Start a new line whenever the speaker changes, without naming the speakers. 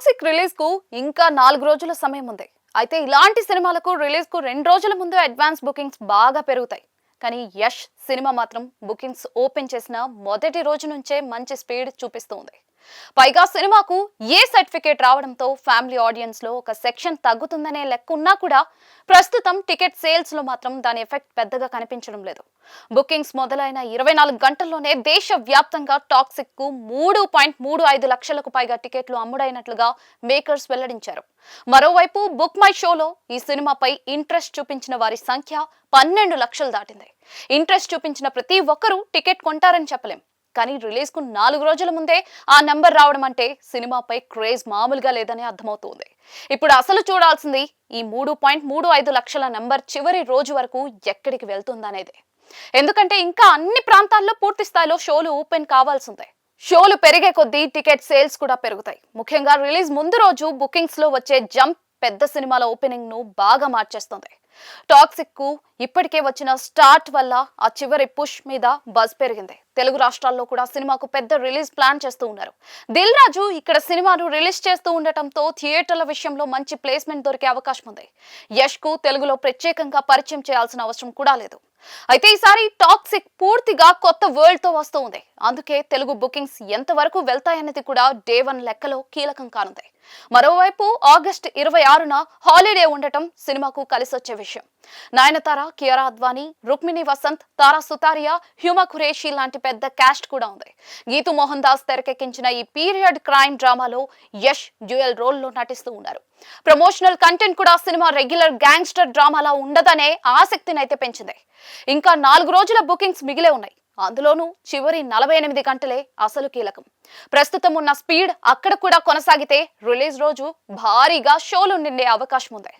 Toxic release కు ఇంకా 4 రోజుల సమయం ఉంది. అయితే ఇలాంటి సినిమాలకు రిలీజ్ కు 2 రోజుల ముందు అడ్వాన్స్ బుకింగ్స్ బాగా పెరుగుతాయి. కానీ యష్ సినిమా మాత్రం బుకింగ్స్ ఓపెన్ చేసిన మొదటి రోజు నుంచే మంచి స్పీడ్ చూపిస్తుంది. పైగా సినిమాకు ఏ సర్టిఫికేట్ రావడంతో ఫ్యామిలీ ఆడియన్స్ లో ఒక సెక్షన్ తగ్గుతుందనే లెక్క ఉన్నా కూడా ప్రస్తుతం టికెట్ సేల్స్ లో మాత్రం దాని ఎఫెక్ట్ పెద్దగా కనిపించడం లేదు. బుకింగ్స్ మొదలైన 24 గంటల్లోనే దేశవ్యాప్తంగా టాక్సిక్ కు 3.35 లక్షలకు పైగా టికెట్లు అమ్ముడైనట్లుగా మేకర్స్ వెల్లడించారు. మరోవైపు బుక్ మై షోలో ఈ సినిమాపై ఇంట్రెస్ట్ చూపించిన వారి సంఖ్య 12 లక్షలు దాటింది. ఇంట్రెస్ట్ చూపించిన ప్రతి ఒక్కరూ టికెట్ కొంటారని చెప్పలేం. కానీ రిలీజ్ కు 4 రోజుల ముందే ఆ నంబర్ రావడం అంటే సినిమాపై క్రేజ్ మామూలుగా లేదని అర్థమవుతుంది. ఇప్పుడు అసలు చూడాల్సింది ఈ 3.35 లక్షల నంబర్ చివరి రోజు వరకు ఎక్కడికి వెళ్తుందనేదే. ఎందుకంటే ఇంకా అన్ని ప్రాంతాల్లో పూర్తి స్థాయిలో షోలు ఓపెన్ కావాల్సిందే. షోలు పెరిగే కొద్దీ టికెట్ సేల్స్ కూడా పెరుగుతాయి. ముఖ్యంగా రిలీజ్ ముందు రోజు బుకింగ్స్ లో వచ్చే జంప్ పెద్ద సినిమాల ఓపెనింగ్ ను బాగా మార్చేస్తుంది. టాక్సిక్ కు ఇప్పటికే వచ్చిన స్టార్ట్ వల్ల ఆ చివరి పుష్ మీద బజ్ పెరిగింది. తెలుగు రాష్ట్రాల్లో కూడా సినిమాకు పెద్ద రిలీజ్ ప్లాన్ చేస్తూ ఉన్నారు. దిల్ రాజు ఇక్కడ సినిమాను రిలీజ్ చేస్తూ ఉండటంతో థియేటర్ల విషయంలో మంచి ప్లేస్మెంట్ దొరికే అవకాశం ఉంది. యష్ కు తెలుగులో ప్రత్యేకంగా పరిచయం చేయాల్సిన అవసరం కూడా లేదు. అయితే ఈసారి టాక్సిక్ పూర్తిగా కొత్త వరల్డ్ తో వస్తూ ఉంది. అందుకే తెలుగు బుకింగ్స్ ఎంత వరకు వెళ్తాయనేది కూడా డే 1 లెక్కలో కీలకం కానుంది. మరోవైపు ఆగస్టు 26న హాలిడే ఉండటం సినిమాకు కలిసొచ్చే విషయం. నయనతార, కియారా అద్వానీ, రుక్మిణి వసంత్, తారా సుతారియా, హ్యూమా ఖురేషి లాంటి పెద్ద కాస్ట్ కూడా ఉంది. గీతూ మోహన్ దాస్ తెరకెక్కించిన ఈ పీరియడ్ క్రైమ్ డ్రామాలో యష్ డ్యూయల్ రోల్ లో నటిస్తూ ఉన్నారు. ప్రమోషనల్ కంటెంట్ కూడా సినిమా రెగ్యులర్ గ్యాంగ్స్టర్ డ్రామాలా ఉండదనే ఆసక్తిని అయితే పెంచింది. ఇంకా 4 రోజుల బుకింగ్స్ మిగిలే ఉన్నాయి. అందులోనూ చివరి 48 గంటలే అసలు కీలకం. ప్రస్తుతం ఉన్న స్పీడ్ అక్కడ కూడా కొనసాగితే రిలీజ్ రోజు భారీగా షోలు నిండే అవకాశం ఉంది.